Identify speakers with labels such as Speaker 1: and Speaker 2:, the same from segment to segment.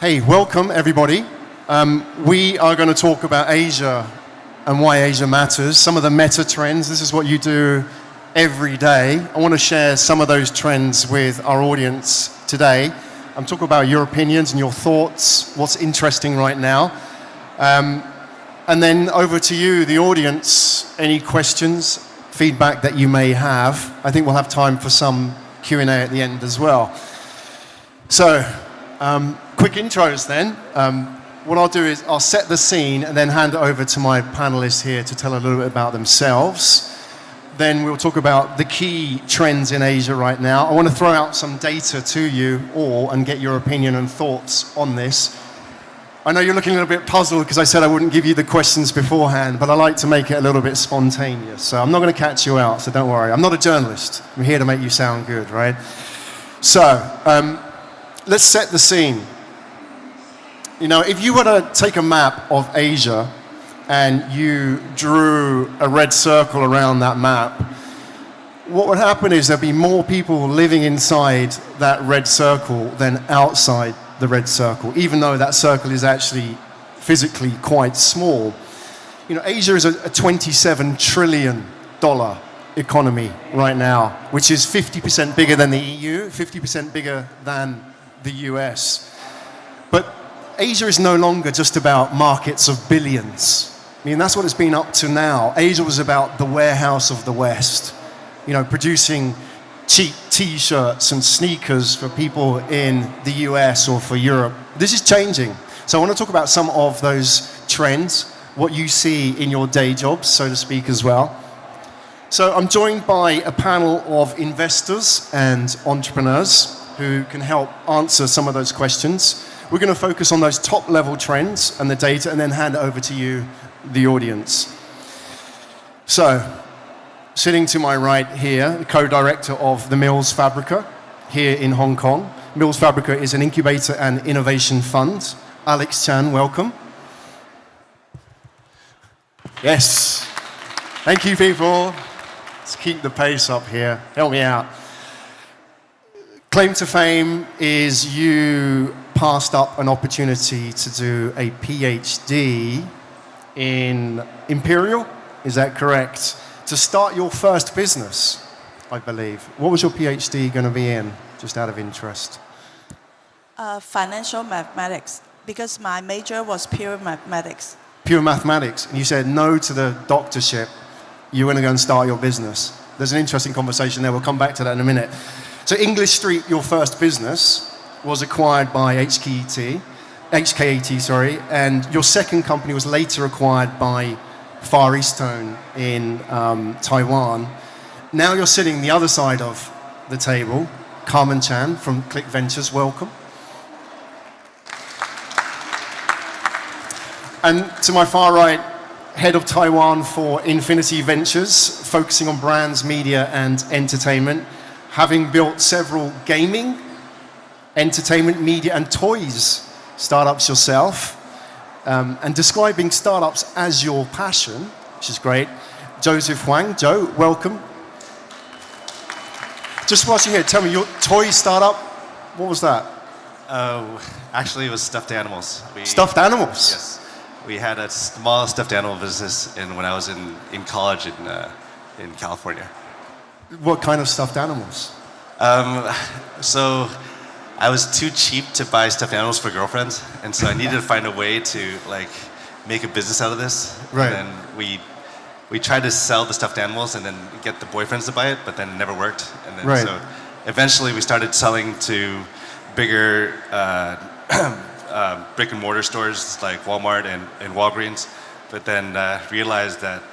Speaker 1: Hey, welcome everybody. We are going to talk about Asia and why Asia matters, some of the meta trends. This is what you do every day. I want to share some of those trends with our audience today. I'm talking about your opinions and your thoughts, what's interesting right now. And then over to you, the audience, any questions, feedback that you may have. I think we'll have time for some Q&A at the end as well. So, quick intros then. What I'll do is I'll set the scene and then hand it over to my panelists here to tell a little bit about themselves. Then we'll talk about the key trends in Asia right now. I want to throw out some data to you all and get your opinion and thoughts on this. I know you're looking a little bit puzzled because I said I wouldn't give you the questions beforehand, but I like to make it a little bit spontaneous. So I'm not going to catch you out, so don't worry. I'm not a journalist. I'm here to make you sound good, right? So, let's set the scene. You know, if you were to take a map of Asia and you drew a red circle around that map, what would happen is there'd be more people living inside that red circle than outside the red circle, even though that circle is actually physically quite small. You know, Asia is a $27 trillion economy right now, which is 50% bigger than the EU, 50% bigger than the US. But Asia is no longer just about markets of billions. I mean, that's what it's been up to now. Asia was about the warehouse of the West, you know, producing cheap t-shirts and sneakers for people in the US or for Europe. This is changing. So I want to talk about some of those trends, what you see in your day jobs, so to speak, as well. So I'm joined by a panel of investors and entrepreneurs who can help answer some of those questions. We're going to focus on those top-level trends and the data, and then hand it over to you, the audience. So, sitting to my right here, the co-director of the Mills Fabrica here in Hong Kong. Mills Fabrica is an incubator and innovation fund. Alex Chan, welcome. Yes. Thank you, people. Let's keep the pace up here. Help me out. Claim to fame is you passed up an opportunity to do a PhD in Imperial, is that correct? To start your first business, I believe. What was your PhD going to be in, just out of interest?
Speaker 2: Financial mathematics, because my major was pure mathematics.
Speaker 1: Pure mathematics, and you said no to the doctorship. You were going to go and start your business. There's an interesting conversation there. We'll come back to that in a minute. So English Street, your first business, was acquired by HKT, and your second company was later acquired by Far Eastone in Taiwan. Now you're sitting the other side of the table. Carmen Chan from Click Ventures, welcome. And to my far right, head of Taiwan for Infinity Ventures, focusing on brands, media, and entertainment, having built several gaming, entertainment, media, and toys startups yourself, and describing startups as your passion, which is great. Joseph Huang, Joe, welcome. Just watching here, tell me, your toy startup, what was that?
Speaker 3: Actually, it was stuffed animals.
Speaker 1: Stuffed animals?
Speaker 3: Yes. We had a small stuffed animal business when I was in college in California.
Speaker 1: What kind of stuffed animals?
Speaker 3: So I was too cheap to buy stuffed animals for girlfriends, and so I needed to find a way to make a business out of this.
Speaker 1: Right.
Speaker 3: And then we tried to sell the stuffed animals and then get the boyfriends to buy it, but then it never worked. And then so eventually we started selling to bigger brick and mortar stores like Walmart and Walgreens, but then realized that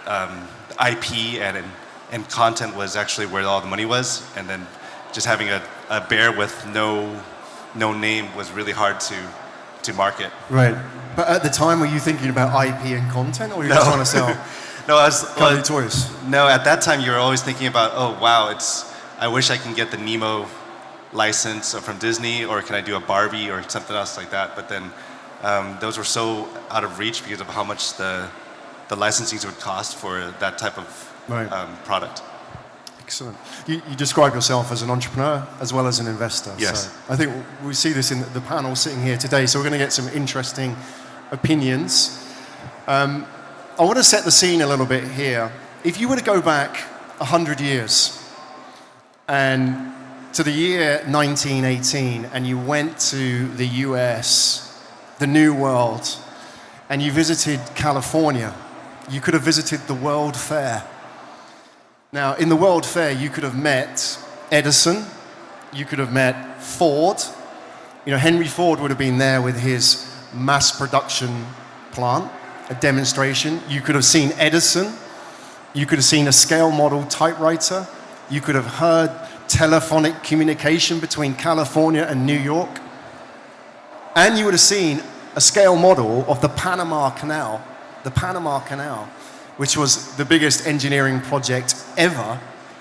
Speaker 3: IP and content was actually where all the money was, and then just having a bear with no name was really hard to market.
Speaker 1: Right. But at the time, were you thinking about IP and content, or were you just trying to sell toys?
Speaker 3: No, at that time you were always thinking about, oh wow, I wish I can get the Nemo license from Disney, or can I do a Barbie or something else like that? But then those were so out of reach because of how much the licensing would cost for that type of product.
Speaker 1: Excellent. You describe yourself as an entrepreneur as well as an investor.
Speaker 3: Yes.
Speaker 1: So I think we see this in the panel sitting here today, so we're going to get some interesting opinions. I want to set the scene a little bit here. If you were to go back 100 years and to the year 1918 and you went to the US, the New World, and you visited California, you could have visited the World Fair. Now, in the World Fair, you could have met Edison, you could have met Ford. You know, Henry Ford would have been there with his mass production plant, a demonstration. You could have seen Edison, you could have seen a scale model typewriter, you could have heard telephonic communication between California and New York, and you would have seen a scale model of the Panama Canal, which was the biggest engineering project ever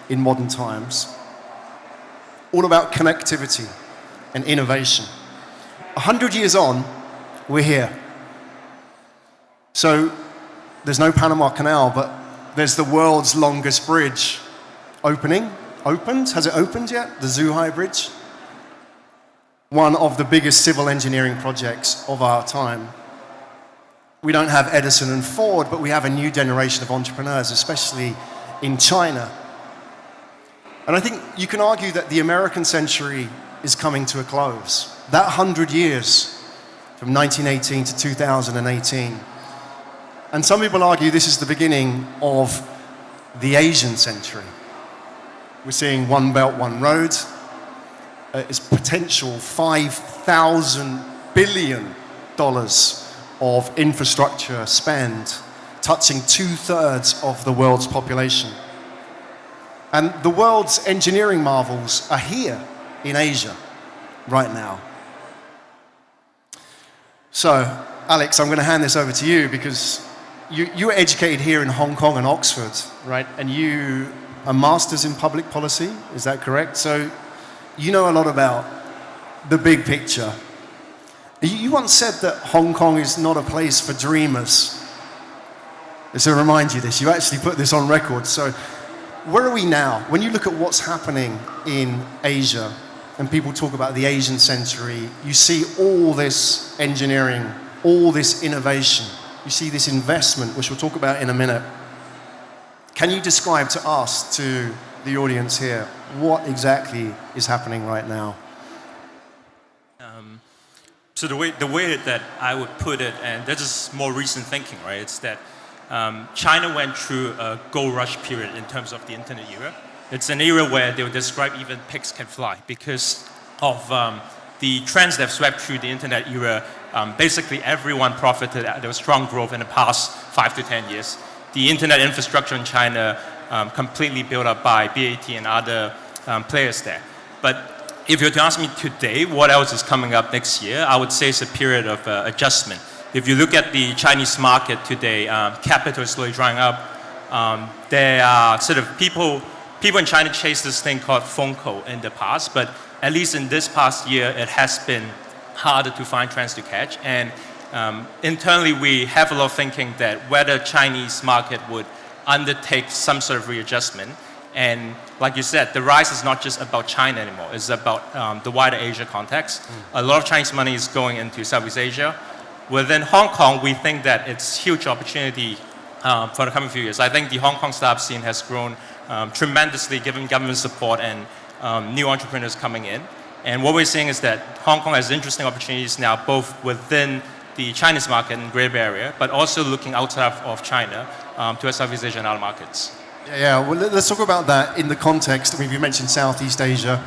Speaker 1: in modern times. All about connectivity and innovation. 100 years on, we're here. So there's no Panama Canal, but there's the world's longest bridge opened? Has it opened yet? The Zhuhai Bridge? One of the biggest civil engineering projects of our time. We don't have Edison and Ford, but we have a new generation of entrepreneurs, especially in China. And I think you can argue that the American century is coming to a close. That 100 years, from 1918 to 2018. And some people argue this is the beginning of the Asian century. We're seeing One Belt, One Road. It's potential $5,000 billion of infrastructure spend, touching 2/3 of the world's population. And the world's engineering marvels are here in Asia right now. So, Alex, I'm going to hand this over to you because you were educated here in Hong Kong and Oxford, right? And you a master's in public policy, is that correct? So you know a lot about the big picture. You once said that Hong Kong is not a place for dreamers. So remind you this, you actually put this on record. So where are we now? When you look at what's happening in Asia, and people talk about the Asian century, you see all this engineering, all this innovation, you see this investment, which we'll talk about in a minute. Can you describe to us, to the audience here, what exactly is happening right now?
Speaker 4: So the way that I would put it, and this is more recent thinking, right? It's that China went through a gold rush period in terms of the internet era. It's an era where they would describe even pigs can fly because of the trends that swept through the internet era. Basically, everyone profited. There was strong growth in the past 5 to 10 years. The internet infrastructure in China completely built up by BAT and other players there. But if you were to ask me today, what else is coming up next year, I would say it's a period of adjustment. If you look at the Chinese market today, capital is slowly drying up. There are sort of people in China chase this thing called FOMO in the past, but at least in this past year, it has been harder to find trends to catch. And internally, we have a lot of thinking that whether Chinese market would undertake some sort of readjustment. And like you said, the rise is not just about China anymore. It's about the wider Asia context. A lot of Chinese money is going into Southeast Asia. Within Hong Kong, we think that it's huge opportunity for the coming few years. I think the Hong Kong startup scene has grown tremendously given government support and new entrepreneurs coming in. And what we're seeing is that Hong Kong has interesting opportunities now, both within the Chinese market and Greater Bay Area, but also looking outside of China to Southeast Asia and other markets.
Speaker 1: Yeah, well, let's talk about that in the context. I mean, you mentioned Southeast Asia.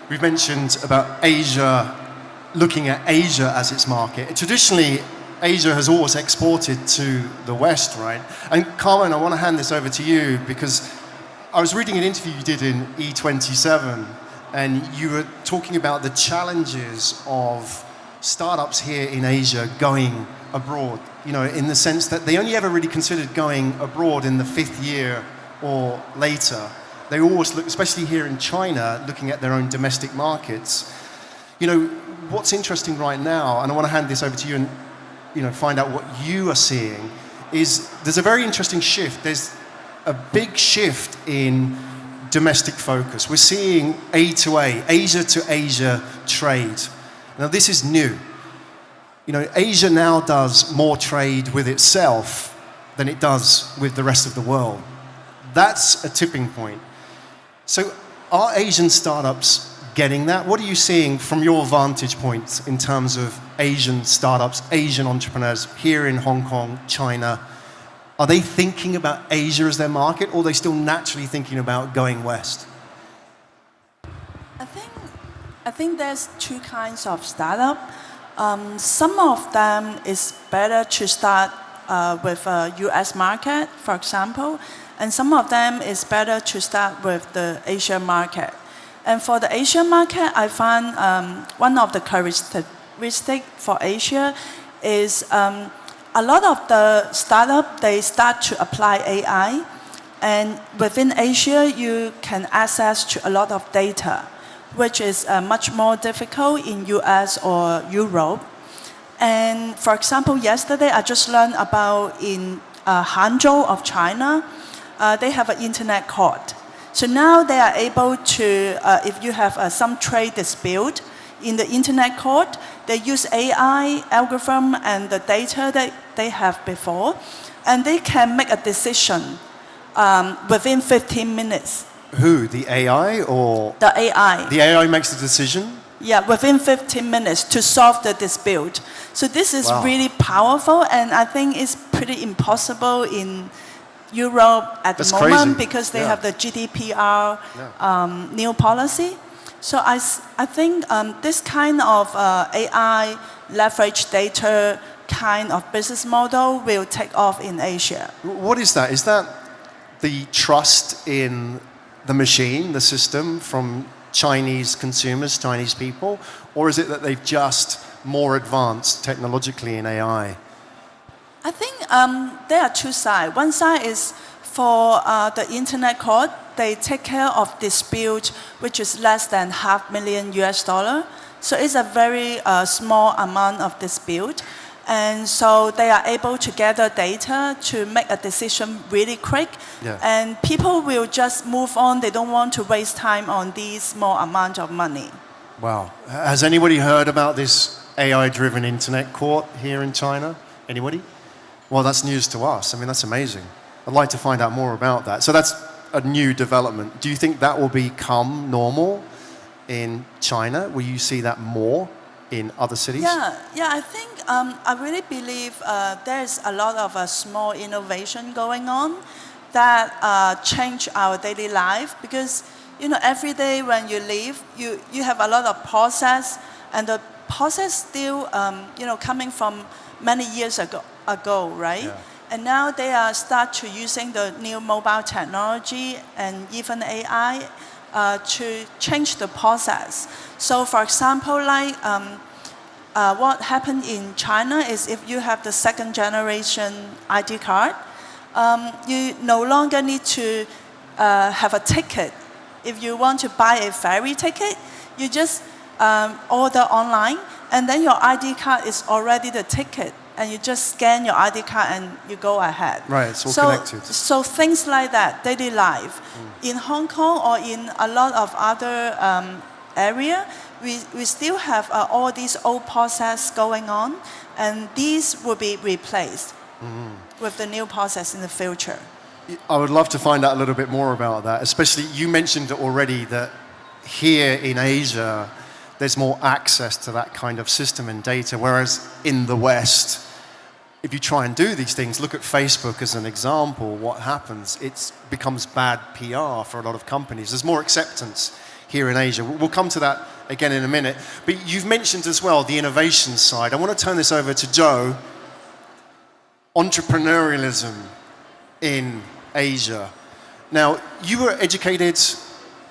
Speaker 1: We've mentioned about Asia, looking at Asia as its market. Traditionally, Asia has always exported to the West, right? And Carmen, I want to hand this over to you because I was reading an interview you did in E27, and you were talking about the challenges of startups here in Asia going abroad, you know, in the sense that they only ever really considered going abroad in the 5th year or later. They always look, especially here in China, looking at their own domestic markets. You know, what's interesting right now, and I want to hand this over to you and, you know, find out what you are seeing, is there's a very interesting shift. There's a big shift in domestic focus. We're seeing A to A, Asia to Asia trade. Now this is new. You know, Asia now does more trade with itself than it does with the rest of the world. That's a tipping point. So are Asian startups getting that? What are you seeing from your vantage point in terms of Asian startups, Asian entrepreneurs here in Hong Kong, China? Are they thinking about Asia as their market, or are they still naturally thinking about going west?
Speaker 2: I think there's two kinds of startup. Some of them is better to start with a US market, for example, and some of them is better to start with the Asian market. And for the Asian market, I find one of the characteristics for Asia is a lot of the startup, they start to apply AI. And within Asia, you can access to a lot of data, which is much more difficult in US or Europe. And for example, yesterday I just learned about in Hangzhou of China, they have an internet court. So now they are able to, if you have some trade dispute in the internet court, they use AI algorithm and the data that they have before, and they can make a decision within 15 minutes.
Speaker 1: Who, the AI or?
Speaker 2: The AI.
Speaker 1: The AI makes the decision?
Speaker 2: Yeah, within 15 minutes to solve the dispute. So this is really powerful, and I think it's pretty impossible in Europe at the moment because they have the GDPR new policy. So I think this kind of AI leverage data kind of business model will take off in Asia.
Speaker 1: What is that? Is that the trust in the machine, the system, from Chinese consumers, Chinese people? Or is it that they've just more advanced technologically in AI?
Speaker 2: I think there are two sides. One side is for the internet court, they take care of dispute which is less than $500,000 US. So it's a very small amount of dispute. And so they are able to gather data to make a decision really quick. Yeah. And people will just move on. They don't want to waste time on these small amount of money.
Speaker 1: Wow. Has anybody heard about this AI-driven internet court here in China? Anybody? Well, that's news to us. I mean, that's amazing. I'd like to find out more about that. So that's a new development. Do you think that will become normal in China? Will you see that more in other cities?
Speaker 2: Yeah. I think I really believe there's a lot of small innovation going on that change our daily life, because every day when you live, you have a lot of process, and the process still coming from many years ago, right? Yeah. And now they are start to using the new mobile technology and even AI to change the process. So for example, like what happened in China is if you have the second generation ID card, you no longer need to have a ticket. If you want to buy a ferry ticket, you just order online, and then your ID card is already the ticket, and you just scan your ID card and you go ahead.
Speaker 1: Right, it's all connected.
Speaker 2: So things like that, daily life. In Hong Kong or in a lot of other area, we still have all these old process going on, and these will be replaced with the new process in the future.
Speaker 1: I would love to find out a little bit more about that, especially you mentioned already that here in Asia, there's more access to that kind of system and data, whereas in the West, if you try and do these things, look at Facebook as an example, what happens? It becomes bad PR for a lot of companies. There's more acceptance here in Asia. We'll come to that again in a minute. But you've mentioned as well the innovation side. I want to turn this over to Joe. Entrepreneurialism in Asia. Now, you were educated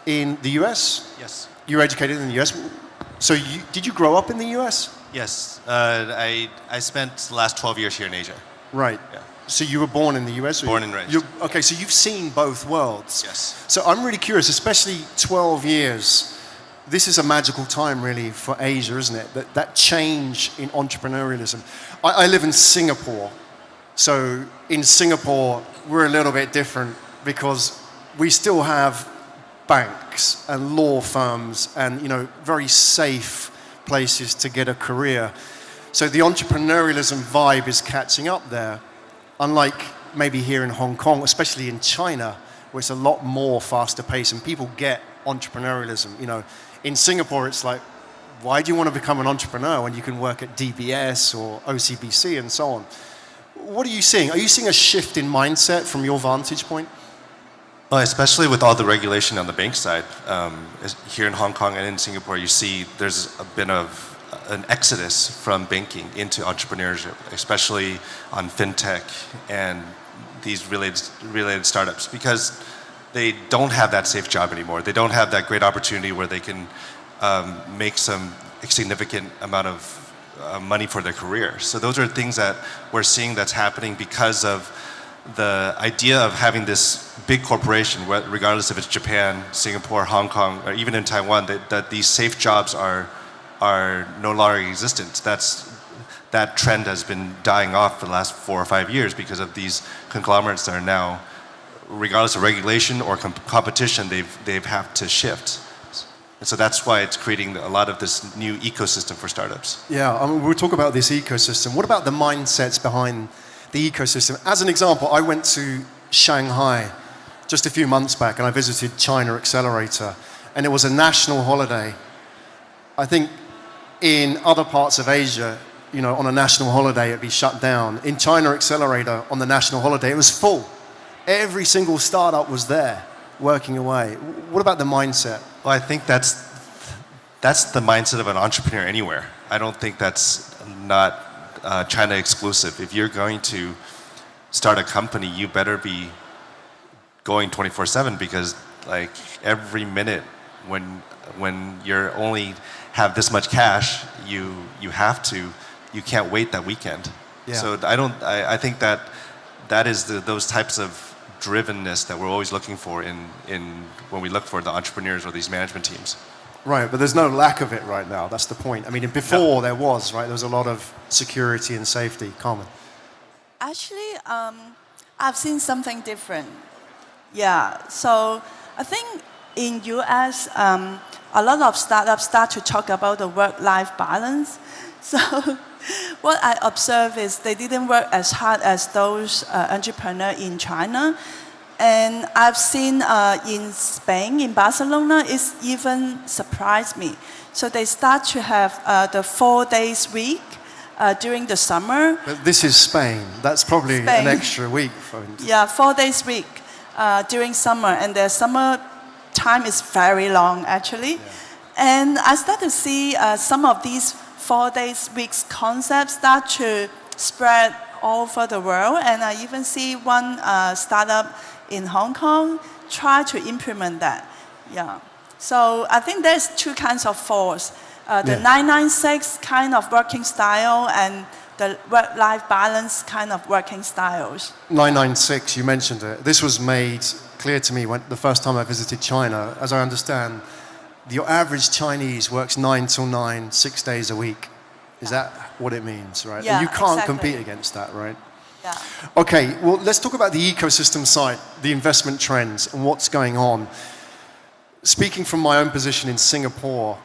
Speaker 1: in the US?
Speaker 3: Yes.
Speaker 1: You were educated in the US. So did you grow up in the US?
Speaker 3: Yes. I spent the last 12 years here in Asia.
Speaker 1: Right.
Speaker 3: Yeah.
Speaker 1: So you were born in the US?
Speaker 3: Born and raised.
Speaker 1: Okay, so you've seen both worlds.
Speaker 3: Yes.
Speaker 1: So I'm really curious, especially 12 years. This is a magical time, really, for Asia, isn't it? That change in entrepreneurialism. I live in Singapore. So in Singapore, we're a little bit different because we still have banks and law firms and, very safe places to get a career. So the entrepreneurialism vibe is catching up there, unlike maybe here in Hong Kong, especially in China, where it's a lot more faster paced and people get entrepreneurialism. In Singapore, it's like, why do you want to become an entrepreneur when you can work at DBS or OCBC and so on? What are you seeing? Are you seeing a shift in mindset from your vantage point?
Speaker 3: Well, especially with all the regulation on the bank side, here in Hong Kong and in Singapore, you see there's been an exodus from banking into entrepreneurship, especially on fintech and these related startups, because they don't have that safe job anymore. They don't have that great opportunity where they can make some significant amount of money for their career. So those are things that we're seeing that's happening because of the idea of having this big corporation, regardless if it's Japan, Singapore, Hong Kong, or even in Taiwan, that these safe jobs are no longer existent. That trend has been dying off for the last 4 or 5 years because of these conglomerates that are now, regardless of regulation or competition, they've have to shift. And so that's why it's creating a lot of this new ecosystem for startups.
Speaker 1: Yeah, we'll talk about this ecosystem. What about the mindsets behind the ecosystem? As an example, I went to Shanghai just a few months back and I visited China Accelerator, and it was a national holiday. I think in other parts of Asia, on a national holiday, it'd be shut down. In China Accelerator, on the national holiday, it was full. Every single startup was there, working away. What about the mindset?
Speaker 3: Well, I think that's the mindset of an entrepreneur anywhere. I don't think that's not China exclusive. If you're going to start a company, you better be going 24/7, because like every minute when you're only have this much cash, you can't wait that weekend.
Speaker 1: Yeah.
Speaker 3: So I think that is those types of drivenness that we're always looking for in when we look for the entrepreneurs or these management teams.
Speaker 1: Right, but there's no lack of it right now. That's the point. I mean, before there was, right? There was a lot of security and safety. Carmen.
Speaker 2: Actually, I've seen something different. Yeah, so I think in US, a lot of startups start to talk about the work-life balance. So what I observe is they didn't work as hard as those entrepreneurs in China. And I've seen in Spain, in Barcelona, it's even surprised me. So they start to have the 4 days week during the summer.
Speaker 1: But this is Spain. That's probably an extra week for him.
Speaker 2: Yeah, 4 days week during summer. And their summer time is very long, actually. Yeah. And I start to see some of these 4 days weeks concepts start to spread all over the world. And I even see one startup in Hong Kong try to implement that. Yeah. So I think there's two kinds of force. The 996 kind of working style and the work-life balance kind of working styles.
Speaker 1: 996, you mentioned it. This was made clear to me the first time I visited China. As I understand, your average Chinese works 9 till 9, 6 days a week. Is that what it means, right?
Speaker 2: Yeah,
Speaker 1: and you can't
Speaker 2: exactly.
Speaker 1: compete against that, right?
Speaker 2: Yeah.
Speaker 1: Okay, well, let's talk about the ecosystem side, the investment trends, and what's going on. Speaking from my own position in Singapore,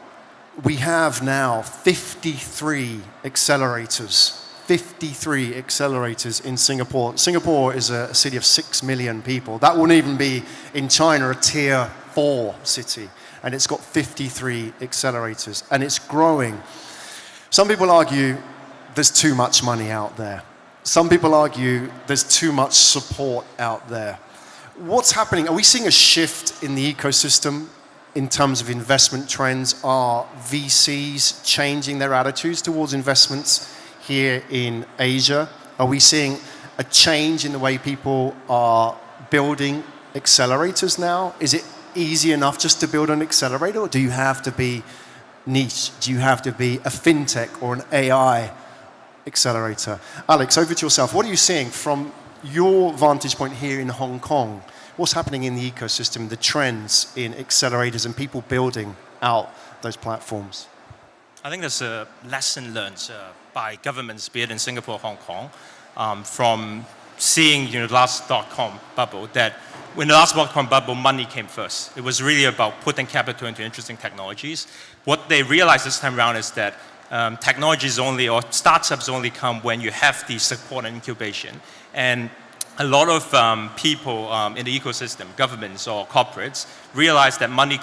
Speaker 1: we have now 53 accelerators. 53 accelerators in Singapore. Singapore is a city of 6 million people. That wouldn't even be, in China, a tier 4 city. And it's got 53 accelerators, and it's growing. Some people argue there's too much money out there. Some people argue there's too much support out there. What's happening? Are we seeing a shift in the ecosystem in terms of investment trends? Are VCs changing their attitudes towards investments here in Asia? Are we seeing a change in the way people are building accelerators now? Is it easy enough just to build an accelerator, or do you have to be niche? Do you have to be a fintech or an AI accelerator? Alex, over to yourself. What are you seeing from your vantage point here in Hong Kong? What's happening in the ecosystem, the trends in accelerators and people building out those platforms?
Speaker 4: I think there's a lesson learned by governments, be it in Singapore or Hong Kong, from seeing the last .com bubble, that when the last .com bubble, money came first. It was really about putting capital into interesting technologies. What they realized this time around is that technologies only, or startups only come when you have the support and incubation. And a lot of people in the ecosystem, governments or corporates, realize that money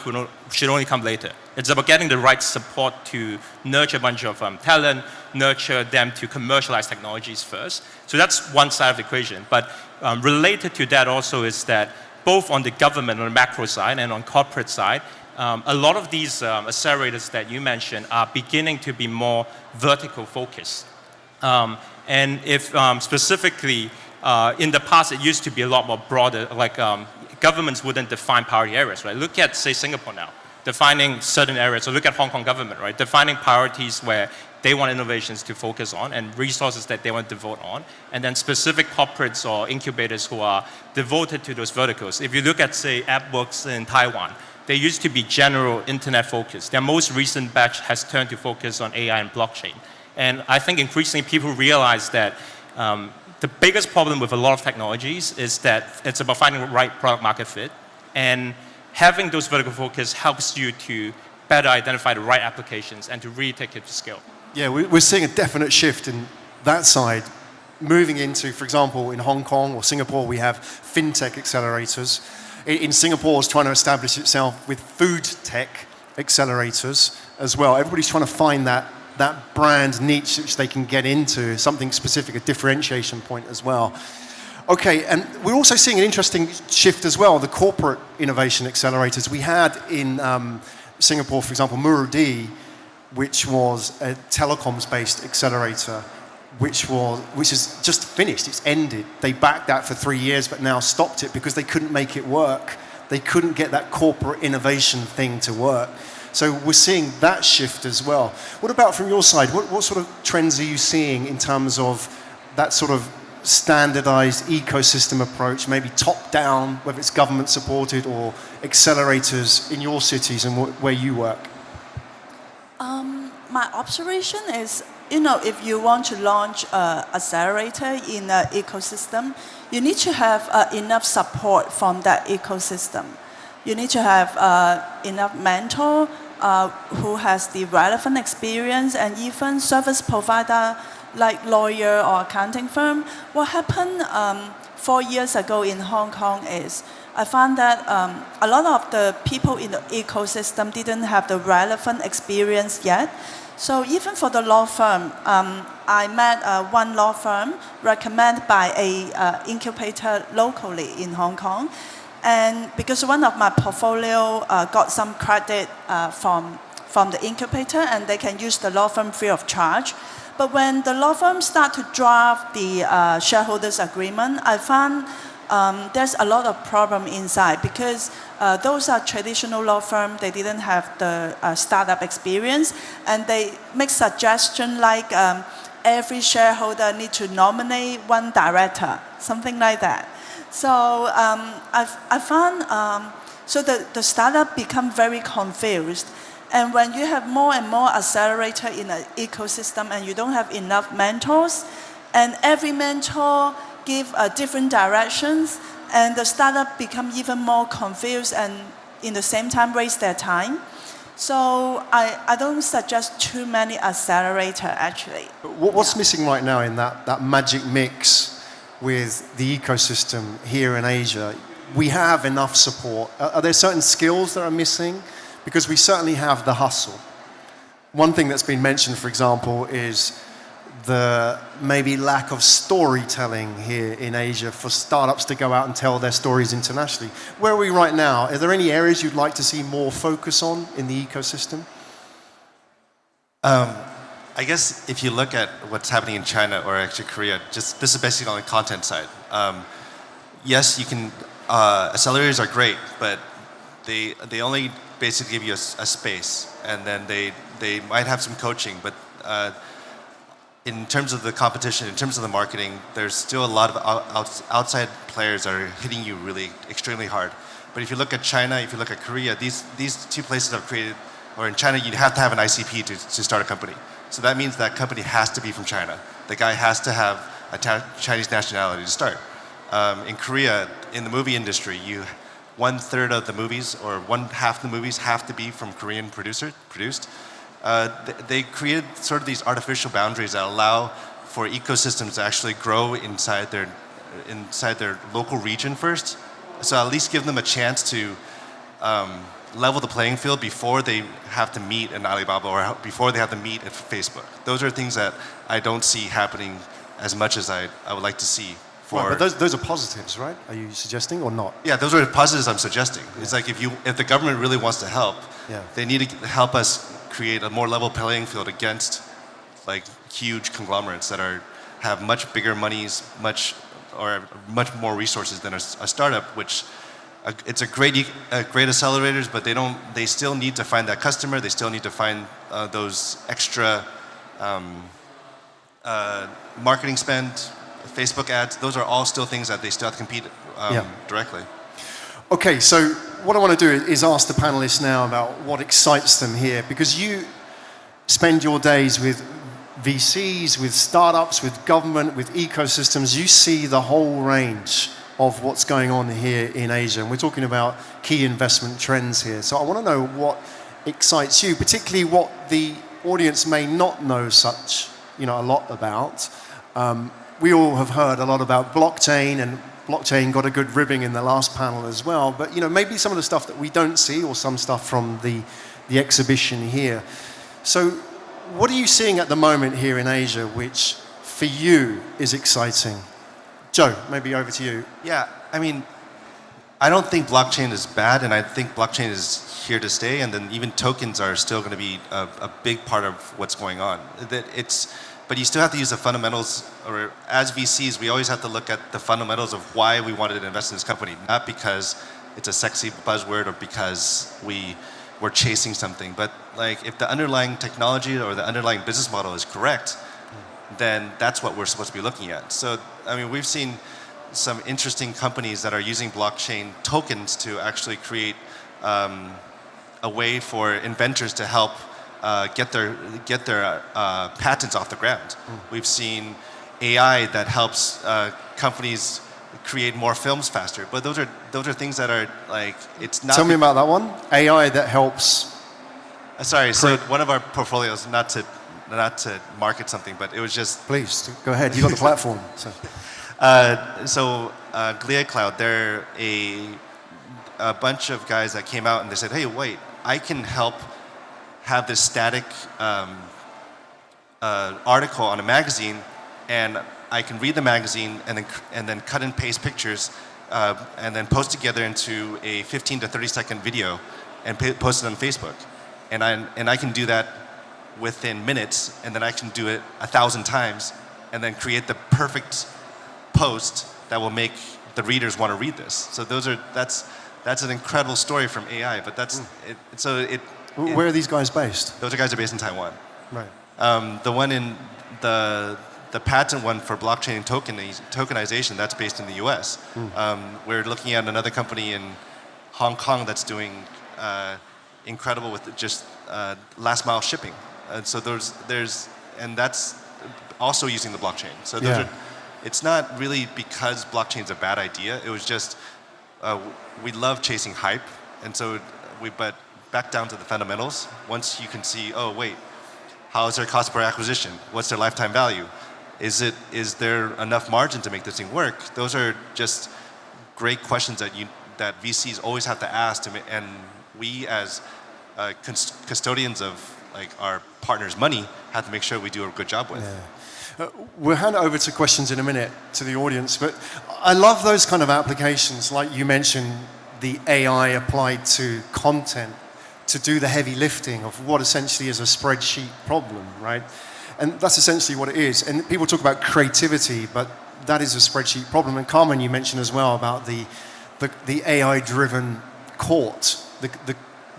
Speaker 4: should only come later. It's about getting the right support to nurture a bunch of talent, nurture them to commercialize technologies first. So that's one side of the equation. But related to that also is that both on the government, on the macro side, and on corporate side, a lot of these accelerators that you mentioned are beginning to be more vertical focused. And if specifically, in the past, it used to be a lot more broader, like governments wouldn't define priority areas, right? Look at, say, Singapore now, defining certain areas, or look at Hong Kong government, right? Defining priorities where they want innovations to focus on and resources that they want to devote on, and then specific corporates or incubators who are devoted to those verticals. If you look at, say, AppWorks in Taiwan, they used to be general internet focused. Their most recent batch has turned to focus on AI and blockchain. And I think increasingly people realize that the biggest problem with a lot of technologies is that it's about finding the right product market fit, and having those vertical focus helps you to better identify the right applications and to really take it to scale.
Speaker 1: Yeah, we're seeing a definite shift in that side. Moving into, for example, in Hong Kong or Singapore, we have fintech accelerators. In Singapore, it's trying to establish itself with food tech accelerators as well. Everybody's trying to find that brand niche which they can get into, something specific, a differentiation point as well. Okay, and we're also seeing an interesting shift as well, the corporate innovation accelerators. We had in Singapore, for example, Murudi, which was a telecoms-based accelerator, which is just finished, it's ended. They backed that for 3 years, but now stopped it because they couldn't make it work. They couldn't get that corporate innovation thing to work. So we're seeing that shift as well. What about from your side? What sort of trends are you seeing in terms of that sort of standardized ecosystem approach, maybe top-down, whether it's government-supported or accelerators in your cities and where you work?
Speaker 2: My observation is, if you want to launch an accelerator in an ecosystem, you need to have enough support from that ecosystem. You need to have enough mentor who has the relevant experience, and even service provider like lawyer or accounting firm. What happened 4 years ago in Hong Kong is I found that a lot of the people in the ecosystem didn't have the relevant experience yet. So even for the law firm, I met one law firm recommended by a incubator locally in Hong Kong. And because one of my portfolio got some credit from the incubator, and they can use the law firm free of charge. But when the law firm start to draft the shareholders agreement, I found there's a lot of problem inside, because those are traditional law firms. They didn't have the startup experience, and they make suggestion like every shareholder need to nominate one director, something like that. So I found so the startup become very confused. And when you have more and more accelerator in an ecosystem and you don't have enough mentors, and every mentor give different directions, and the startup become even more confused and in the same time waste their time. So I don't suggest too many accelerator actually.
Speaker 1: What's missing right now in that magic mix with the ecosystem here in Asia? We have enough support. Are there certain skills that are missing? Because we certainly have the hustle. One thing that's been mentioned, for example, is the maybe lack of storytelling here in Asia for startups to go out and tell their stories internationally. Where are we right now? Are there any areas you'd like to see more focus on in the ecosystem?
Speaker 3: I guess if you look at what's happening in China or actually Korea, just this is basically on the content side. Yes, you can. Accelerators are great, but they only basically give you a space, and then they might have some coaching, but in terms of the competition, in terms of the marketing, there's still a lot of outside players that are hitting you really extremely hard. But if you look at China, if you look at Korea, these two places have created, or in China, you have to have an ICP to start a company. So that means that company has to be from China. The guy has to have a Chinese nationality to start. In Korea, in the movie industry, 1/3 of the movies or half the movies have to be from Korean produced. They created sort of these artificial boundaries that allow for ecosystems to actually grow inside their local region first. So at least give them a chance to level the playing field before they have to meet an Alibaba or before they have to meet at Facebook. Those are things that I don't see happening as much as I would like to see.
Speaker 1: Right, but those are positives, right? Are you suggesting or not?
Speaker 3: Yeah, those are positives I'm suggesting. Yeah. It's like if the government really wants to help, they need to help us create a more level playing field against like huge conglomerates that have much bigger monies, much more resources than a startup, which it's a great accelerators, but they still need to find that customer. They still need to find those extra marketing spend, Facebook ads. Those are all still things that they still have to compete directly.
Speaker 1: Okay, so what I want to do is ask the panelists now about what excites them here, because you spend your days with VCs, with startups, with government, with ecosystems. You see the whole range of what's going on here in Asia. And we're talking about key investment trends here. So I want to know what excites you, particularly what the audience may not know a lot about. We all have heard a lot about blockchain, and blockchain got a good ribbing in the last panel as well. But maybe some of the stuff that we don't see, or some stuff from the exhibition here. So what are you seeing at the moment here in Asia, which for you is exciting? Joe, maybe over to you.
Speaker 3: Yeah, I mean, I don't think blockchain is bad, and I think blockchain is here to stay, and then even tokens are still going to be a big part of what's going on. But you still have to use the fundamentals, or as VCs, we always have to look at the fundamentals of why we wanted to invest in this company, not because it's a sexy buzzword or because we're chasing something, but like if the underlying technology or the underlying business model is correct, then that's what we're supposed to be looking at. So, I mean, we've seen some interesting companies that are using blockchain tokens to actually create a way for inventors to help get their patents off the ground. We've seen AI that helps companies create more films faster. But those are things that are like, it's not.
Speaker 1: Tell me about that one. AI that helps.
Speaker 3: Sorry. So one of our portfolios, not to market something, but it was just.
Speaker 1: Please go ahead. You got the platform.
Speaker 3: So Glia Cloud, they're a bunch of guys that came out and they said, hey, wait, I can help have this static article on a magazine, and I can read the magazine and then cut and paste pictures and then post together into a 15 to 30 second video and post it on Facebook. And I can do that within minutes, and then I can do it 1,000 times and then create the perfect post that will make the readers want to read this. So that's an incredible story from AI, but
Speaker 1: where are these guys based?
Speaker 3: Those guys are based in Taiwan.
Speaker 1: Right.
Speaker 3: The one in the patent one for blockchain tokenization, that's based in the US. We're looking at another company in Hong Kong that's doing incredible with just last mile shipping. And so and that's also using the blockchain. So it's not really because blockchain's a bad idea. It was just we love chasing hype, and so but back down to the fundamentals. Once you can see, oh wait, how is their cost per acquisition? What's their lifetime value? Is there enough margin to make this thing work? Those are just great questions that VCs always have to ask, and we as custodians of like our partners' money have to make sure we do a good job with.
Speaker 1: Yeah. We'll hand it over to questions in a minute to the audience, but I love those kind of applications, like you mentioned, the AI applied to content to do the heavy lifting of what essentially is a spreadsheet problem, right? And that's essentially what it is. And people talk about creativity, but that is a spreadsheet problem. And Carmen, you mentioned as well about the AI-driven court,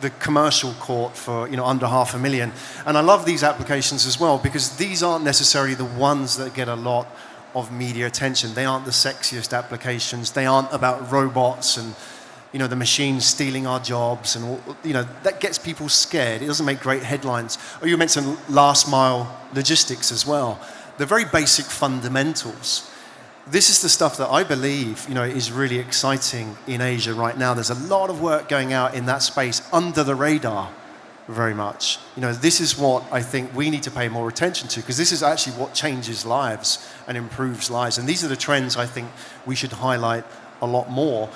Speaker 1: the commercial court for under $500,000. And I love these applications as well, because these aren't necessarily the ones that get a lot of media attention. They aren't the sexiest applications. They aren't about robots and the machines stealing our jobs, and that gets people scared. It doesn't make great headlines. Oh, you mentioned last mile logistics as well. the very basic fundamentals. This is the stuff that I believe, is really exciting in Asia right now. There's a lot of work going out in that space under the radar very much. This is what I think we need to pay more attention to, because this is actually what changes lives and improves lives. And these are the trends I think we should highlight a lot more.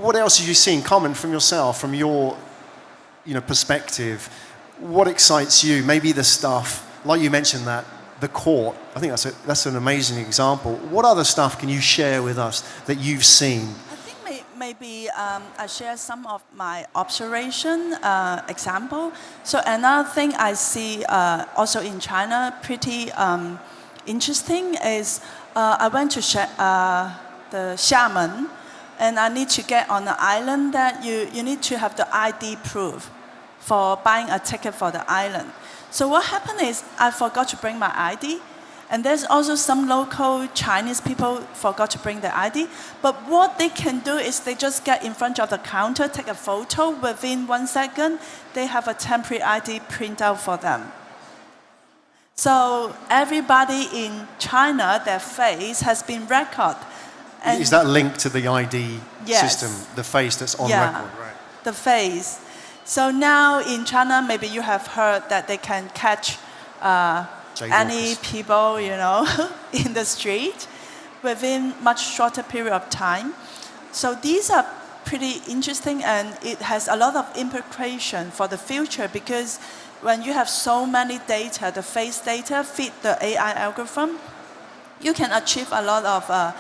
Speaker 1: What else are you seeing? Comment from yourself, from your perspective. What excites you? Maybe the stuff, like you mentioned that, the court. I think that's an amazing example. What other stuff can you share with us that you've seen?
Speaker 2: I think maybe I share some of my observation example. So another thing I see also in China pretty interesting is I went to the Xiamen, and I need to get on an island that you need to have the ID proof for buying a ticket for the island. So what happened is I forgot to bring my ID, and there's also some local Chinese people forgot to bring their ID. But what they can do is they just get in front of the counter, take a photo. Within 1 second, they have a temporary ID print out for them. So everybody in China, their face has been recorded. And
Speaker 1: is that linked to the ID
Speaker 2: yes.
Speaker 1: system, the face that's on record? Right.
Speaker 2: The face. So now in China, maybe you have heard that they can catch any people, in the street within much shorter period of time. So these are pretty interesting, and it has a lot of implication for the future, because when you have so many data, the face data feed the AI algorithm, you can achieve a lot of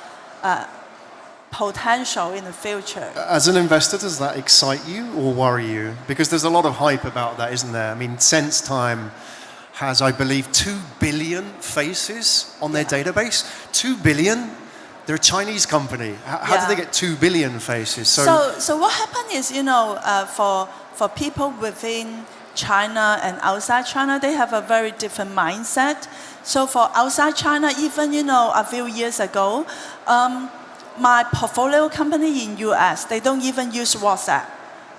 Speaker 2: potential in the future.
Speaker 1: As an investor, does that excite you or worry you? Because there's a lot of hype about that, isn't there? I mean, SenseTime has, I believe, 2 billion faces on their database. 2 billion? They're a Chinese company. How did they get 2 billion faces?
Speaker 2: So what happened is, for people within China and outside China, they have a very different mindset. So for outside China, even, a few years ago, my portfolio company in US, they don't even use WhatsApp,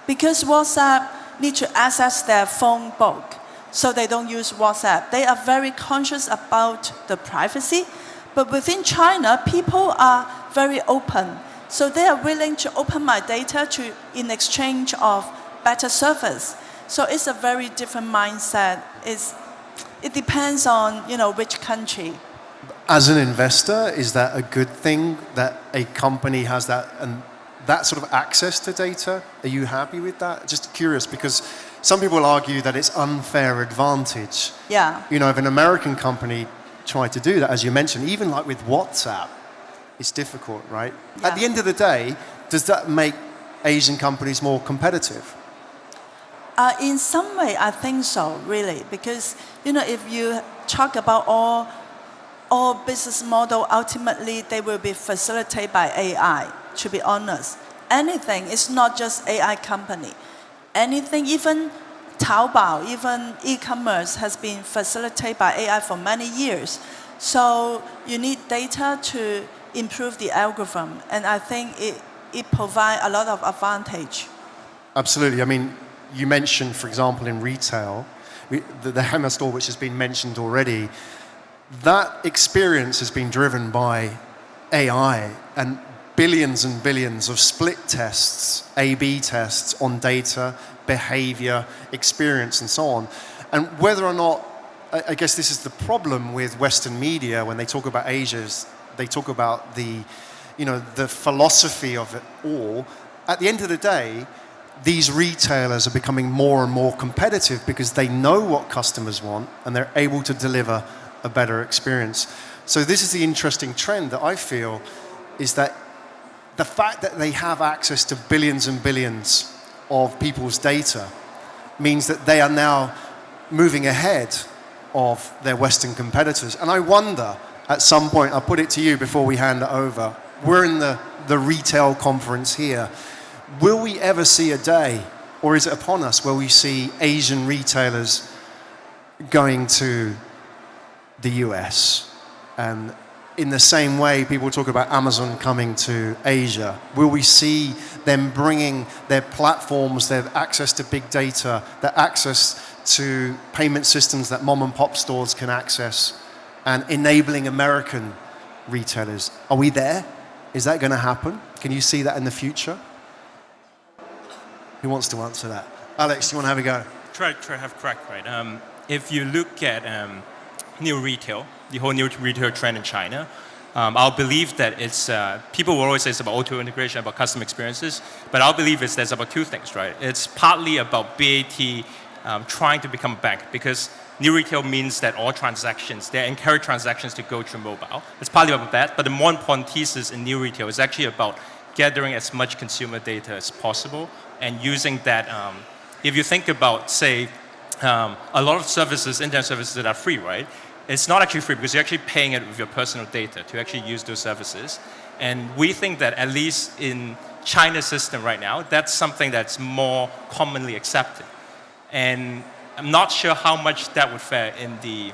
Speaker 2: because WhatsApp need to access their phone book. So they don't use WhatsApp. They are very conscious about the privacy. But within China, people are very open. So they are willing to open my data in exchange of better service. So it's a very different mindset. It depends on, which country.
Speaker 1: As an investor, is that a good thing that a company has that and that sort of access to data? Are you happy with that? Just curious, because some people argue that it's unfair advantage.
Speaker 2: Yeah.
Speaker 1: If an American company tried to do that, as you mentioned, even like with WhatsApp, it's difficult, right?
Speaker 2: Yeah.
Speaker 1: At the end of the day, does that make Asian companies more competitive?
Speaker 2: In some way, I think so, really, because if you talk about all business model, ultimately they will be facilitated by AI. To be honest, anything is not just AI company. Anything, even Taobao, even e-commerce has been facilitated by AI for many years. So you need data to improve the algorithm, and I think it provides a lot of advantage.
Speaker 1: Absolutely. I mean, you mentioned, for example, in retail, the Hema store, which has been mentioned already, that experience has been driven by AI and billions of split tests, A/B tests on data, behavior, experience, and so on. And whether or not, I guess this is the problem with Western media when they talk about Asia, they talk about the philosophy of it all. At the end of the day, these retailers are becoming more and more competitive because they know what customers want and they're able to deliver a better experience. So this is the interesting trend that I feel is that the fact that they have access to billions and billions of people's data means that they are now moving ahead of their Western competitors. And I wonder, at some point, I'll put it to you before we hand it over, we're in the retail conference here. Will we ever see a day, or is it upon us, where we see Asian retailers going to the US? And in the same way people talk about Amazon coming to Asia, will we see them bringing their platforms, their access to big data, their access to payment systems that mom and pop stores can access and enabling American retailers. Are we there? Is that going to happen? Can you see that in the future? Who wants to answer that? Alex, you want to have a go?
Speaker 4: Try to have a crack, right? If you look at new retail, the whole new retail trend in China, I'll believe that it's, people will always say it's about auto integration, about customer experiences, but I'll believe there's about two things, right? It's partly about BAT trying to become a bank, because new retail means that all transactions, they encourage transactions to go through mobile. It's partly about that, but the more important thesis in new retail is actually about gathering as much consumer data as possible and using that. If you think about, say, a lot of services, internet services that are free, right? It's not actually free because you're actually paying it with your personal data to actually use those services. And we think that at least in China's system right now, that's something that's more commonly accepted. And I'm not sure how much that would fare in the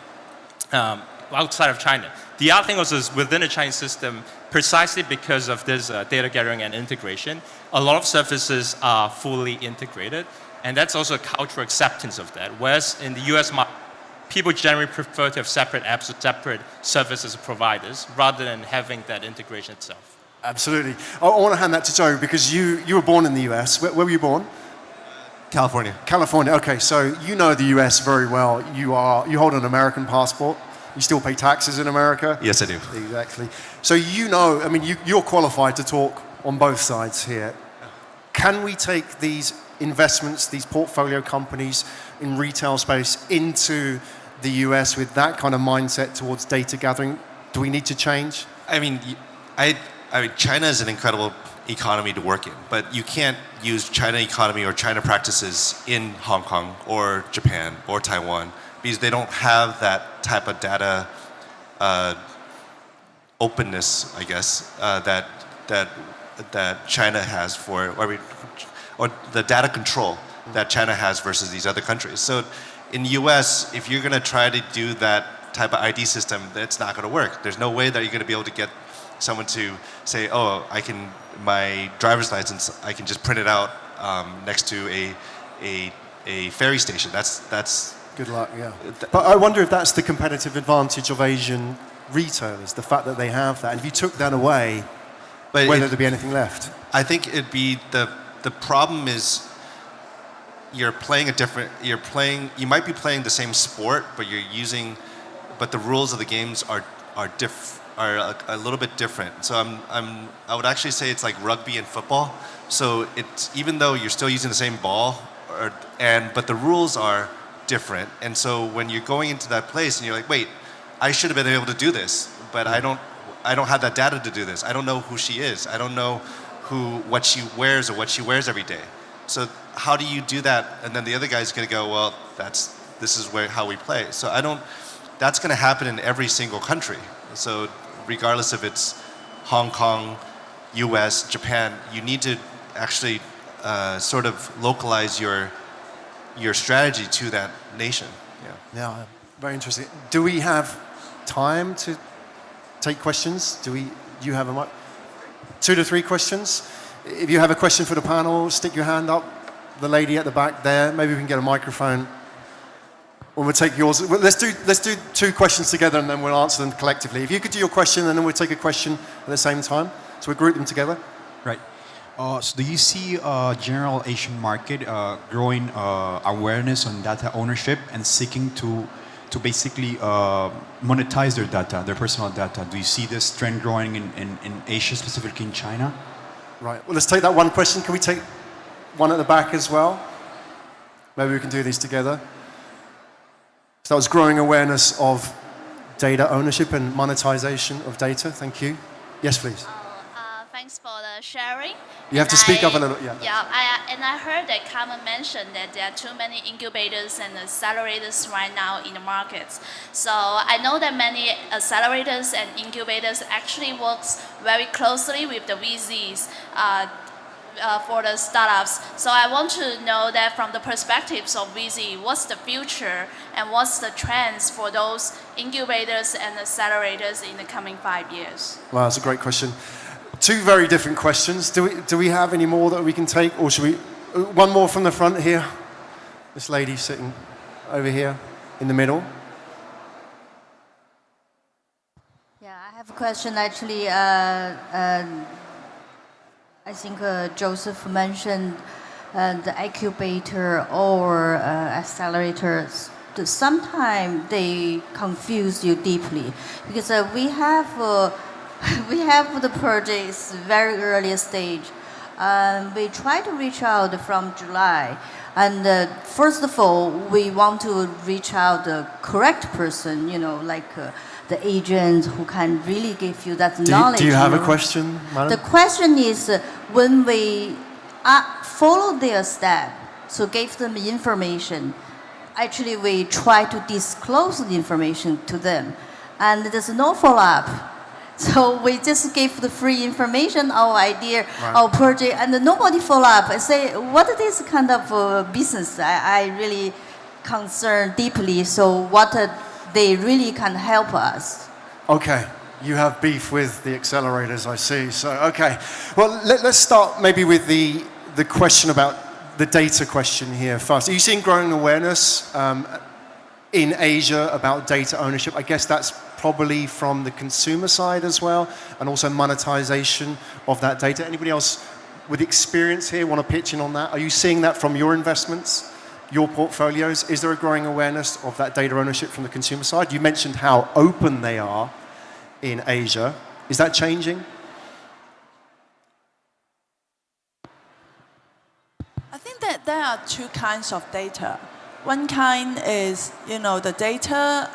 Speaker 4: outside of China. The other thing also is within the Chinese system, precisely because of this data gathering and integration, a lot of services are fully integrated. And that's also a cultural acceptance of that. Whereas in the US market, people generally prefer to have separate apps with separate services providers rather than having that integration itself.
Speaker 1: Absolutely. I want to hand that to Joe because you were born in the US. Where were you born?
Speaker 3: California.
Speaker 1: California. Okay, so you know the US very well. You hold an American passport. You still pay taxes in America?
Speaker 3: Yes, I do.
Speaker 1: Exactly. So you know, I mean, you're qualified to talk on both sides here. Can we take these investments, these portfolio companies in retail space into the US with that kind of mindset towards data gathering? Do we need to change?
Speaker 3: I mean, China is an incredible economy to work in, but you can't use China economy or China practices in Hong Kong or Japan or Taiwan because they don't have that type of data openness, I guess, that China has or the data control that China has versus these other countries. So in the US, if you're going to try to do that type of ID system, it's not going to work. There's no way that you're going to be able to get someone to say, oh, my driver's license, I can just print it out next to a ferry station. That's
Speaker 1: good luck, yeah. But I wonder if that's the competitive advantage of Asian retailers, the fact that they have that. And if you took that away, whether there'd be anything left.
Speaker 3: I think it'd be the problem is you might be playing the same sport, but the rules of the games are a little bit different. So I would actually say it's like rugby and football. So it's, even though you're still using the same ball, but the rules are different. And so when you're going into that place and you're like, wait, I should have been able to do this, but I don't have that data to do this. I don't know who she is. I don't know what she wears or what she wears every day. So how do you do that? And then the other guy's going to go, well, this is how we play. So that's going to happen in every single country. So regardless if it's Hong Kong, US, Japan, you need to actually sort of localize your strategy to that nation.
Speaker 1: Yeah, very interesting. Do we have time to take questions? Do you have a mic? 2 to 3 questions. If you have a question for the panel, stick your hand up. The lady at the back there, maybe we can get a microphone. Or we'll take yours. Let's do 2 questions together and then we'll answer them collectively. If you could do your question and then we'll take a question at the same time. So we'll group them together.
Speaker 5: Right. So do you see general Asian market growing awareness on data ownership and seeking to basically monetize their data, their personal data? Do you see this trend growing in Asia, specifically in China?
Speaker 1: Right. Well, let's take that one question. Can we take one at the back as well? Maybe we can do these together. So that was growing awareness of data ownership and monetization of data. Thank you. Yes, please.
Speaker 6: Thanks for the sharing.
Speaker 1: You have to speak up a little. Yeah.
Speaker 6: Yeah, I heard that Carmen mentioned that there are too many incubators and accelerators right now in the markets. So I know that many accelerators and incubators actually works very closely with the VCs for the startups. So I want to know that from the perspectives of VC, what's the future and what's the trends for those incubators and accelerators in the coming 5 years?
Speaker 1: Wow, that's a great question. 2 very different questions. Do we have any more that we can take, or should we? One more from the front here. This lady sitting over here in the middle.
Speaker 7: Yeah, I have a question actually. I think Joseph mentioned the incubator or accelerators. Sometimes they confuse you deeply because we have we have the projects very early stage. We try to reach out from July, and first of all, we want to reach out the correct person. You know, like. The agent who can really give you that knowledge.
Speaker 1: Do you have a question, madam?
Speaker 7: The question is when we follow their step, so give them information, actually we try to disclose the information to them, and there's no follow-up. So we just give the free information, our idea, our project, and nobody follow up and say, what is this kind of business? I really concerned deeply, so what they really can help us.
Speaker 1: Okay, you have beef with the accelerators, I see. So, okay. Well, let's start maybe with the question about the data question here first. Are you seeing growing awareness in Asia about data ownership? I guess that's probably from the consumer side as well, and also monetization of that data. Anybody else with experience here want to pitch in on that? Are you seeing that from your investments? Your portfolios, is there a growing awareness of that data ownership from the consumer side? You mentioned how open they are in Asia. Is that changing?
Speaker 2: I think that there are two kinds of data. One kind is, the data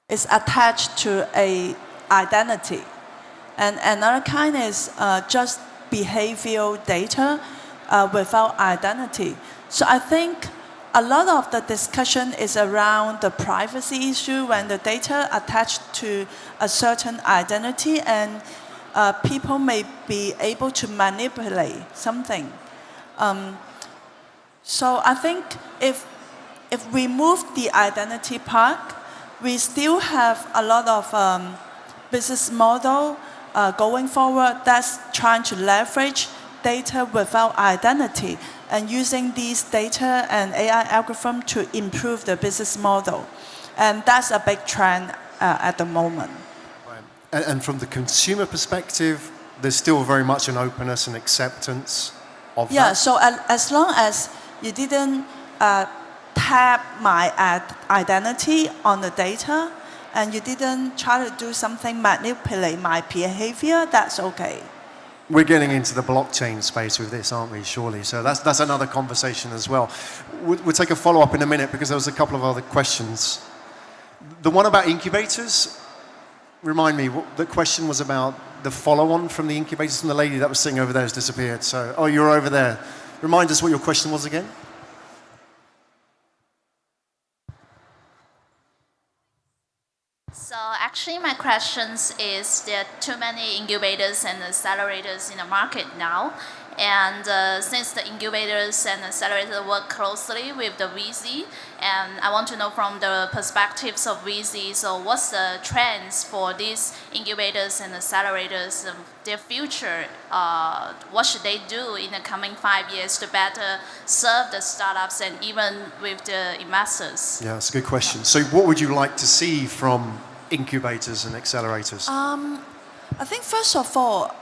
Speaker 2: is attached to a identity. And another kind is just behavioral data without identity. So I think a lot of the discussion is around the privacy issue when the data attached to a certain identity and people may be able to manipulate something. So I think if we move the identity part, we still have a lot of business model going forward that's trying to leverage data without identity and using these data and AI algorithm to improve the business model. And that's a big trend at the moment.
Speaker 1: Right. And from the consumer perspective, there's still very much an openness and acceptance of that?
Speaker 2: Yeah, so as long as you didn't tap my identity on the data and you didn't try to do something, manipulate my behavior, that's okay.
Speaker 1: We're getting into the blockchain space with this, aren't we, surely? So that's another conversation as well. We'll take a follow-up in a minute because there was a couple of other questions. The one about incubators, remind me, the question was about the follow-on from the incubators, and the lady that was sitting over there has disappeared. So, oh, you're over there. Remind us what your question was again.
Speaker 6: So actually my questions is there are too many incubators and accelerators in the market now. And since the incubators and accelerators work closely with the VC, and I want to know from the perspectives of VC, so what's the trends for these incubators and accelerators, their future, what should they do in the coming 5 years to better serve the startups and even with the investors?
Speaker 1: Yeah, that's a good question. So what would you like to see from incubators and accelerators?
Speaker 2: I think first of all,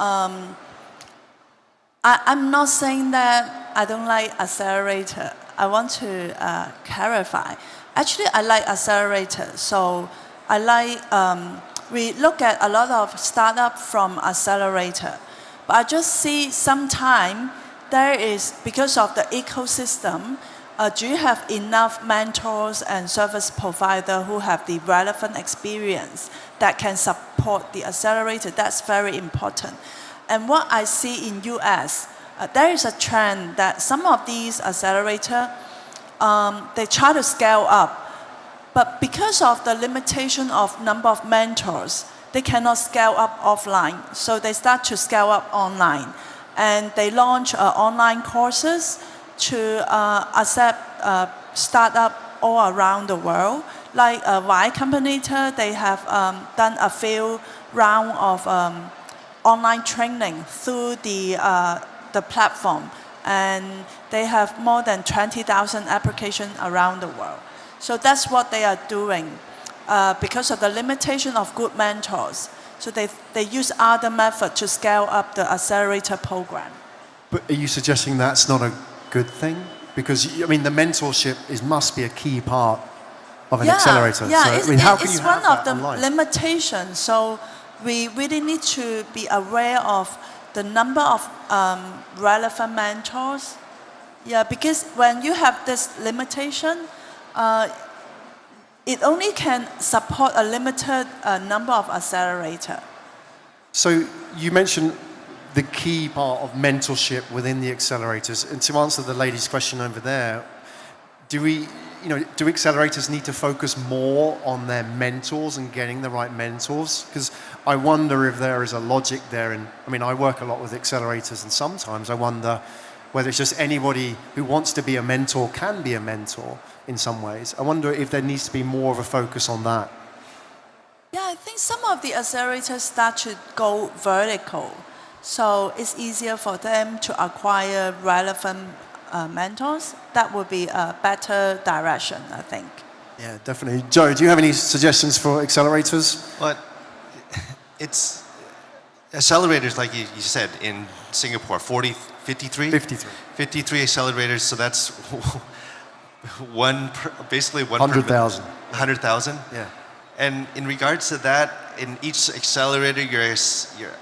Speaker 2: I'm not saying that I don't like accelerator. I want to clarify. Actually, I like accelerator. So I like, we look at a lot of startup from accelerator. But I just see sometime there is, because of the ecosystem, do you have enough mentors and service provider who have the relevant experience that can support the accelerator? That's very important. And what I see in US, there is a trend that some of these accelerator, they try to scale up. But because of the limitation of number of mentors, they cannot scale up offline. So they start to scale up online. And they launch online courses to accept startup all around the world. Like Y Combinator, they have done a few rounds of online training through the platform. And they have more than 20,000 applications around the world. So that's what they are doing. because of the limitation of good mentors. So they use other methods to scale up the accelerator program.
Speaker 1: But are you suggesting that's not a good thing? Because, I mean, the mentorship must be a key part of an accelerator.
Speaker 2: Yeah,
Speaker 1: so, I mean, how can
Speaker 2: it's
Speaker 1: you have
Speaker 2: one of
Speaker 1: that
Speaker 2: the
Speaker 1: online?
Speaker 2: limitations. So we really need to be aware of the number of relevant mentors. Yeah, because when you have this limitation, it only can support a limited number of accelerators.
Speaker 1: So you mentioned the key part of mentorship within the accelerators. And to answer the lady's question over there, do accelerators need to focus more on their mentors and getting the right mentors? Because I wonder if there is a logic there. And I mean, I work a lot with accelerators, and sometimes I wonder whether it's just anybody who wants to be a mentor can be a mentor in some ways. I wonder if there needs to be more of a focus on that.
Speaker 2: Yeah, I think some of the accelerators start to go vertical. So it's easier for them to acquire relevant mentors. That would be a better direction, I think.
Speaker 1: Yeah, definitely. Joe, do you have any suggestions for accelerators?
Speaker 3: But it's accelerators, like you said, in Singapore, 53 accelerators. So that's basically one
Speaker 1: 100,000.
Speaker 3: 100,000.
Speaker 1: Yeah.
Speaker 3: And in regards to that, in each accelerator, you're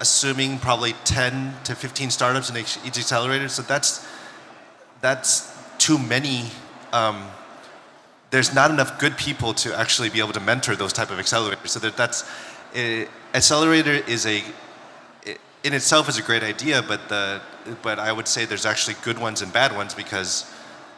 Speaker 3: assuming probably 10 to 15 startups in each accelerator. So that's too many. There's not enough good people to actually be able to mentor those type of accelerators. So accelerator in itself is a great idea, but I would say there's actually good ones and bad ones because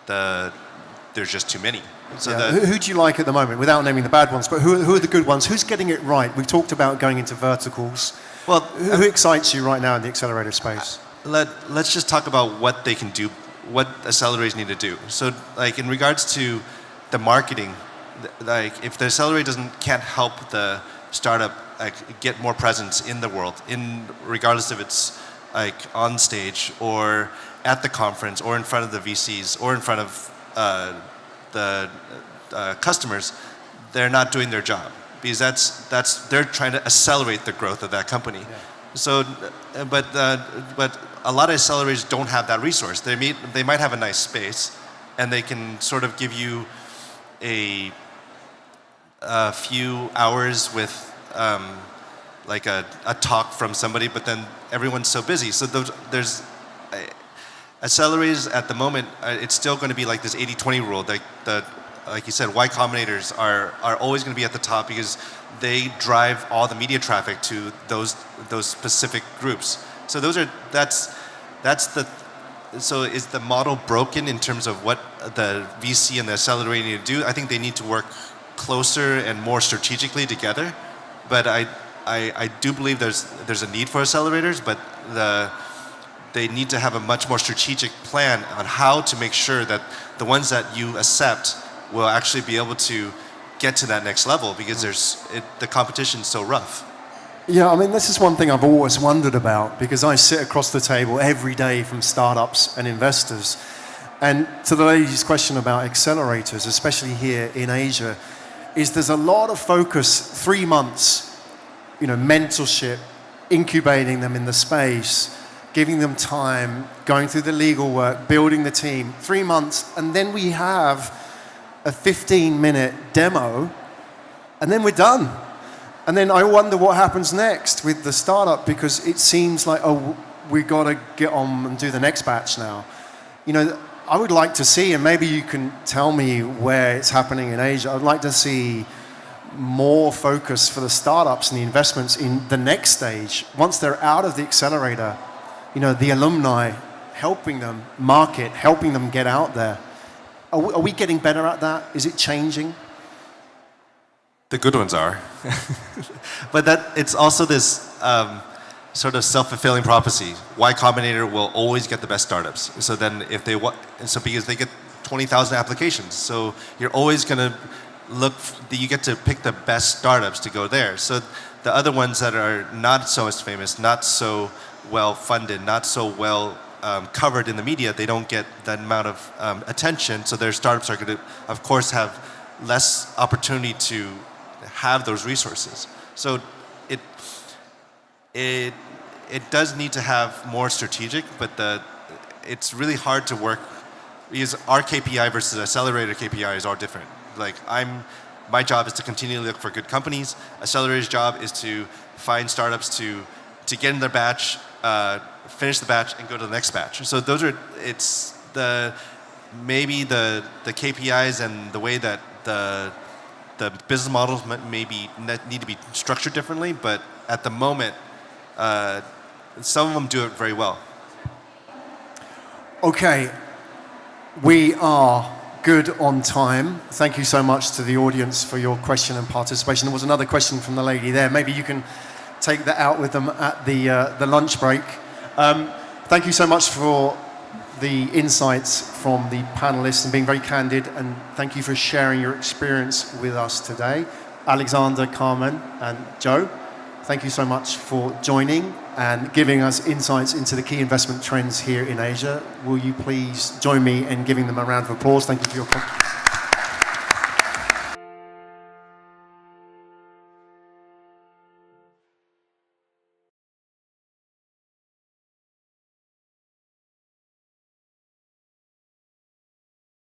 Speaker 3: there's just too many. So
Speaker 1: yeah. Who do you like at the moment, without naming the bad ones, but who are the good ones? Who's getting it right? We've talked about going into verticals.
Speaker 3: Well,
Speaker 1: who excites you right now in the accelerator space?
Speaker 3: Let's just talk about what they can do, what accelerators need to do. So like in regards to the marketing, like if the accelerator can't help the startup get more presence in the world, regardless if it's like on stage or at the conference or in front of the VCs or in front of the customers, they're not doing their job because they're trying to accelerate the growth of that company. Yeah. So, but a lot of accelerators don't have that resource. They might have a nice space, and they can sort of give you a few hours with like a talk from somebody, but then everyone's so busy. So there's accelerators at the moment, it's still going to be like this 80-20 rule. Like you said, Y Combinators are always going to be at the top because they drive all the media traffic to those specific groups. So so is the model broken in terms of what the VC and the accelerator need to do? I think they need to work closer and more strategically together. But I do believe there's a need for accelerators, but they need to have a much more strategic plan on how to make sure that the ones that you accept will actually be able to get to that next level because the competition's so rough.
Speaker 1: Yeah, I mean, this is one thing I've always wondered about because I sit across the table every day from startups and investors. And to the lady's question about accelerators, especially here in Asia, there's a lot of focus, 3 months, mentorship, incubating them in the space, giving them time, going through the legal work, building the team, 3 months, and then we have a 15-minute demo, and then we're done. And then I wonder what happens next with the startup because it seems like, we got to get on and do the next batch now. I would like to see, and maybe you can tell me where it's happening in Asia, I'd like to see more focus for the startups and the investments in the next stage. Once they're out of the accelerator, the alumni, helping them market, helping them get out there. Are we getting better at that? Is it changing?
Speaker 3: The good ones are. But it's also this sort of self-fulfilling prophecy. Y Combinator will always get the best startups. So then because they get 20,000 applications. So you're always going to you get to pick the best startups to go there. So the other ones that are not so as famous, not so well funded, not so well covered in the media, they don't get that amount of attention. So their startups are going to, of course, have less opportunity to have those resources. So it does need to have more strategic, but it's really hard to work because our KPI versus Accelerator KPIs are different. Like my job is to continually look for good companies. Accelerator's job is to find startups to get in their batch, finish the batch, and go to the next batch. So maybe the KPIs and the way that the business models maybe need to be structured differently, but at the moment, some of them do it very well.
Speaker 1: Okay, we are good on time. Thank you so much to the audience for your question and participation. There was another question from the lady there. Maybe you can take that out with them at the lunch break. Thank you so much for the insights from the panelists and being very candid, and thank you for sharing your experience with us today. Alexander, Carmen, and Joe, thank you so much for joining and giving us insights into the key investment trends here in Asia. Will you please join me in giving them a round of applause? Thank you for your